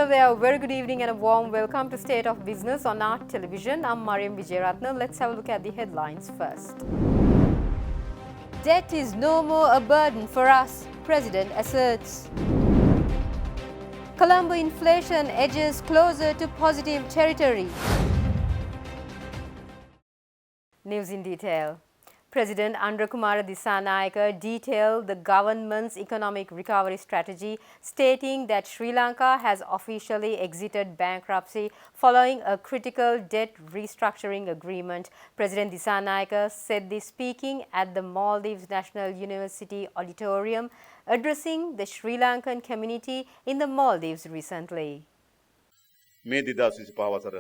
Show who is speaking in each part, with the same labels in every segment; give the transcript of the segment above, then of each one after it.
Speaker 1: Hello there, very good evening and a warm welcome to State of Business on our television. I'm Mariam Vijayaratna. Let's have a look at the headlines first. Debt is no more a burden for us, President asserts. Colombo inflation edges closer to positive territory. News in detail. President Andrakumara Dissanayake detailed the government's economic recovery strategy, stating that Sri Lanka has officially exited bankruptcy following a critical debt restructuring agreement. President Dissanayake said this speaking at the Maldives National University Auditorium, addressing the Sri Lankan community in the Maldives recently.
Speaker 2: මේ 2025 වසර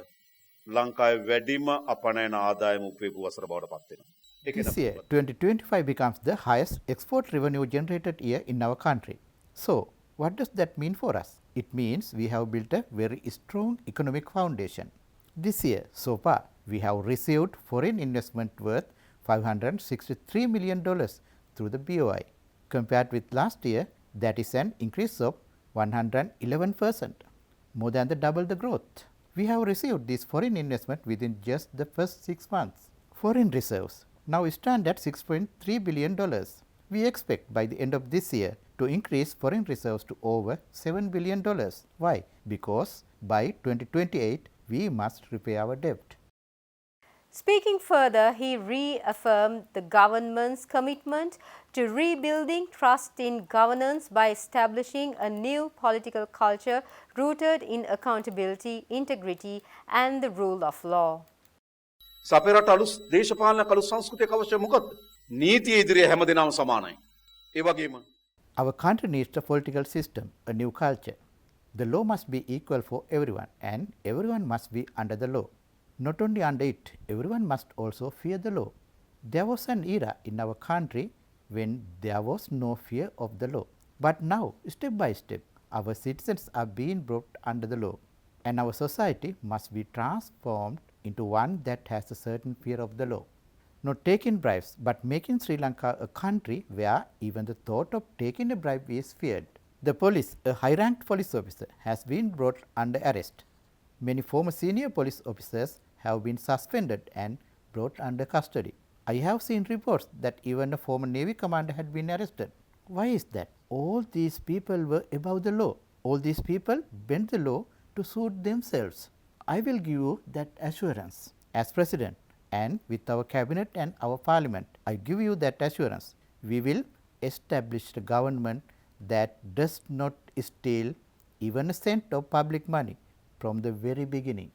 Speaker 2: ලංකාවේ වැඩිම අපනයන ආදායම උපයපු වසර බවට පත් වෙනවා.
Speaker 3: This year, 2025 becomes the highest export revenue generated year in our country. So, what does that mean for us? It means we have built a very strong economic foundation. This year, so far, we have received foreign investment worth $563 million through the BOI. Compared with last year, that is an increase of 111%, more than double the growth. We have received this foreign investment within just the first 6 months. Foreign reserves now stand at $6.3 billion. We expect by the end of this year to increase foreign reserves to over $7 billion. Why? Because by 2028, we must repay our debt.
Speaker 1: Speaking further, he reaffirmed the government's commitment to rebuilding trust in governance by establishing a new political culture rooted in accountability, integrity, and the rule of law.
Speaker 2: අපේ රට අලුත් දේශපාලන කළු සංස්කෘතියක් අවශ්‍ය මොකද්ද? නීතිය ඉදිරියේ හැමදෙනාම සමානයි. ඒ වගේම
Speaker 3: Our country needs a political system, a new culture. The law must be equal for everyone and everyone must be under the law. Not only under it, everyone must also fear the law. There was an era in our country when there was no fear of the law. But now, step by step, our citizens are being brought under the law and our society must be transformed into one that has a certain fear of the law. Not taking bribes, but making Sri Lanka a country where even the thought of taking a bribe is feared. The police, a high-ranked police officer, has been brought under arrest. Many former senior police officers have been suspended and brought under custody. I have seen reports that even a former Navy commander had been arrested. Why is that? All these people were above the law. All these people bent the law to suit themselves. I will give you that assurance as President, and with our cabinet and our parliament. I give you that assurance. We will establish a government that does not steal even a cent of public money from the very beginning.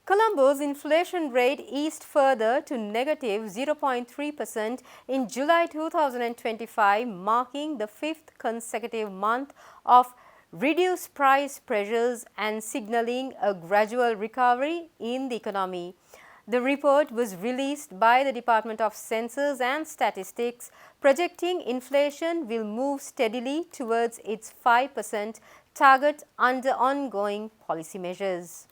Speaker 1: Colombo's inflation rate eased further to negative 0.3% in July 2025, marking the 5th consecutive month of reduced price pressures and signaling a gradual recovery in the economy. The report was released by the Department of Census and Statistics, projecting inflation will move steadily towards its 5% target under ongoing policy measures.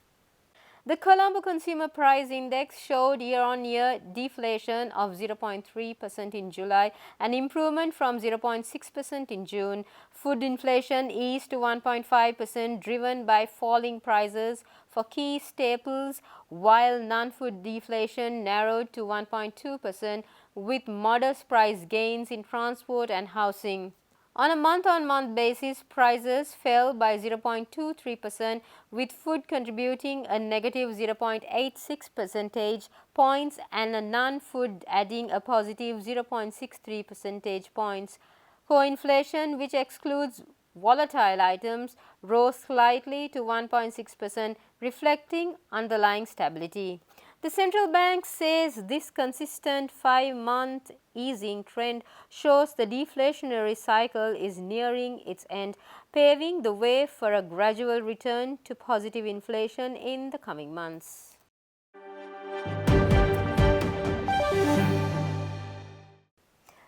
Speaker 1: The Colombo Consumer Price Index showed year-on-year deflation of 0.3% in July, an improvement from 0.6% in June. Food inflation eased to 1.5%, driven by falling prices for key staples, while non-food deflation narrowed to 1.2%, with modest price gains in transport and housing. On a month-on-month basis, prices fell by 0.23%, with food contributing a negative 0.86 percentage points and a non-food adding a positive 0.63 percentage points. Core inflation, which excludes volatile items, rose slightly to 1.6%, reflecting underlying stability. The central bank says this consistent 5-month easing trend shows the deflationary cycle is nearing its end, paving the way for a gradual return to positive inflation in the coming months.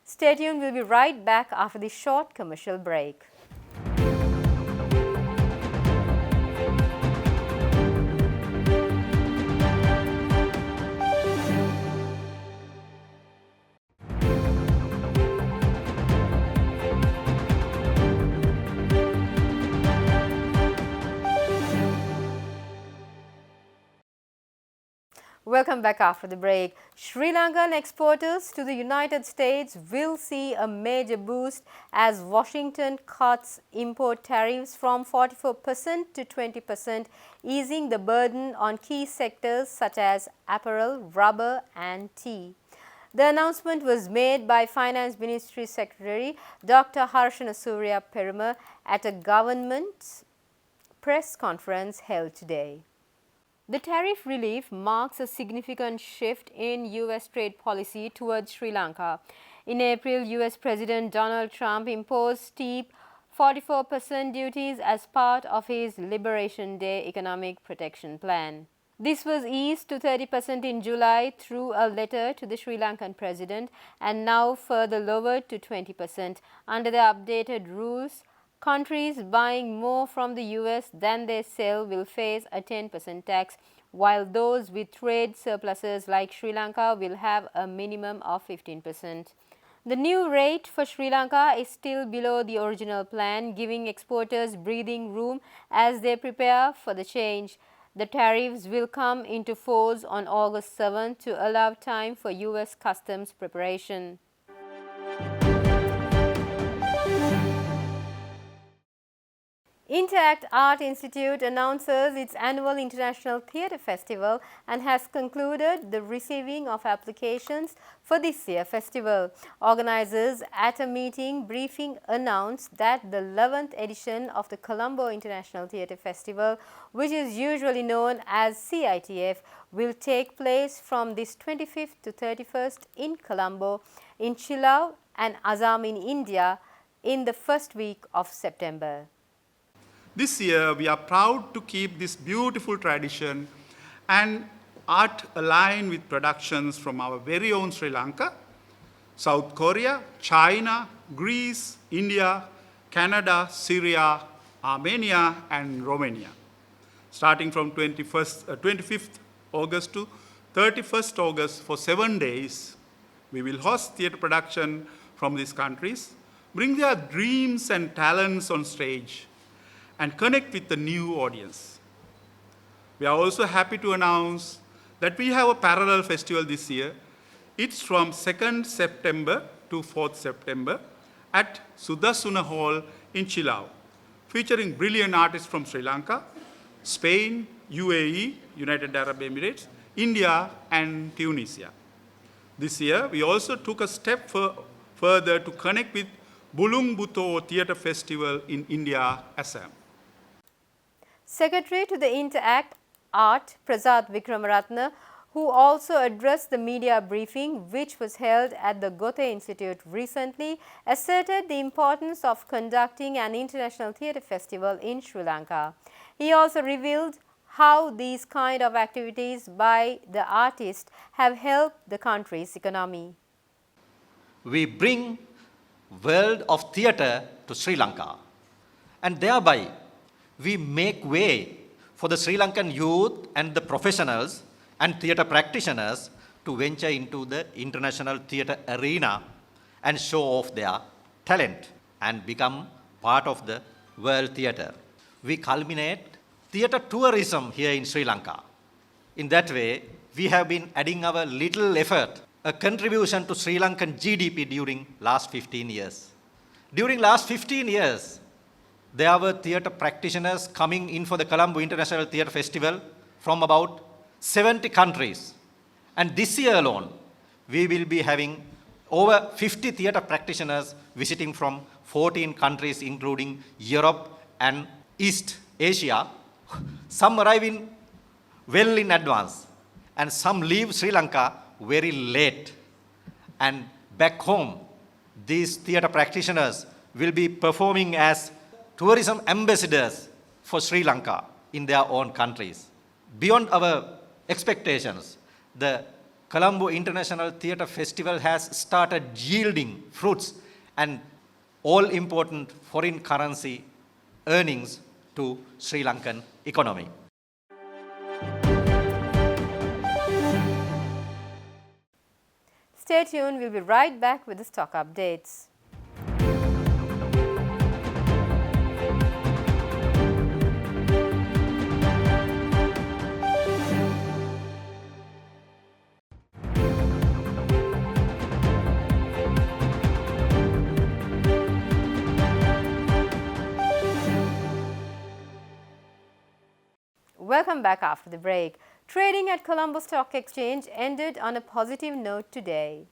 Speaker 1: Stay tuned, we'll be right back after this short commercial break. Welcome back after the break. Sri Lankan exporters to the United States will see a major boost as Washington cuts import tariffs from 44% to 20%, easing the burden on key sectors such as apparel, rubber and tea. The announcement was made by Finance Ministry Secretary Dr. Harshana Surya Perumal at a government press conference held today. The tariff relief marks a significant shift in U.S. trade policy towards Sri Lanka. In April, U.S. President Donald Trump imposed steep 44% duties as part of his Liberation Day economic protection plan. This was eased to 30% in July through a letter to the Sri Lankan president and now further lowered to 20%. Under the updated rules, countries buying more from the US than they sell will face a 10% tax, while those with trade surpluses like Sri Lanka will have a minimum of 15%. The new rate for Sri Lanka is still below the original plan, giving exporters breathing room as they prepare for the change. The tariffs will come into force on August 7 to allow time for US customs preparation. Interact Art Institute announces its annual International Theatre Festival and has concluded the receiving of applications for this year's festival. Organizers at a meeting briefing announced that the 11th edition of the Colombo International Theatre Festival, which is usually known as CITF, will take place from this 25th to 31st in Colombo, in Chilao and Assam in India in the first week of September.
Speaker 4: This year, we are proud to keep this beautiful tradition and art aligned with productions from our very own Sri Lanka, South Korea, China, Greece, India, Canada, Syria, Armenia, and Romania. Starting from 25th August to 31st August for 7 days, we will host theatre production from these countries, bring their dreams and talents on stage, and connect with the new audience. We are also happy to announce that we have a parallel festival this year. It's from 2nd September to 4th September at Sudasuna Hall in Chilao, featuring brilliant artists from Sri Lanka, Spain, UAE, United Arab Emirates, India, and Tunisia. This year, we also took a step further to connect with Bulung Buto Theatre Festival in India, Assam.
Speaker 1: Secretary to the Interact Art, Prasad Vikramaratne, who also addressed the media briefing which was held at the Goethe Institute recently, asserted the importance of conducting an international theatre festival in Sri Lanka. He also revealed how these kind of activities by the artists have helped the country's economy.
Speaker 5: We bring world of theatre to Sri Lanka, and thereby we make way for the Sri Lankan youth and the professionals and theatre practitioners to venture into the international theatre arena and show off their talent and become part of the world theatre. We culminate theatre tourism here in Sri Lanka. In that way, we have been adding our little effort, a contribution to Sri Lankan GDP during last 15 years. During last 15 years, there were theatre practitioners coming in for the Colombo International Theatre Festival from about 70 countries. And this year alone, we will be having over 50 theatre practitioners visiting from 14 countries, including Europe and East Asia. Some arrive well in advance, and some leave Sri Lanka very late. And back home, these theatre practitioners will be performing as tourism ambassadors for Sri Lanka in their own countries. Beyond our expectations, the Colombo International Theatre Festival has started yielding fruits and all-important foreign currency earnings to Sri Lankan economy.
Speaker 1: Stay tuned, we'll be right back with the stock updates. Welcome back after the break. Trading at Colombo Stock Exchange ended on a positive note today.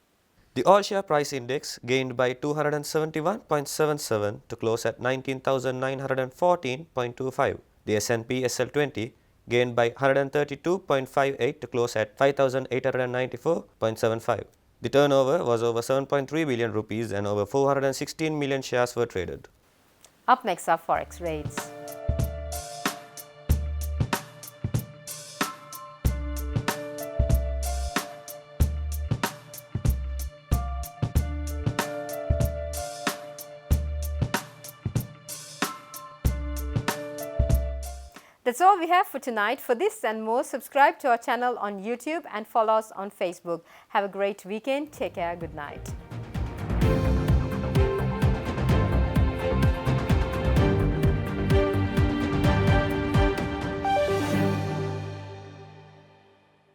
Speaker 6: The all-share price index gained by 271.77 to close at 19,914.25. The S&P SL20 gained by 132.58 to close at 5,894.75. The turnover was over 7.3 billion rupees and over 416 million shares were traded.
Speaker 1: Up next are Forex rates. That's all we have for tonight. For this and more, subscribe to our channel on YouTube and follow us on Facebook. Have a great weekend. Take care. Good night.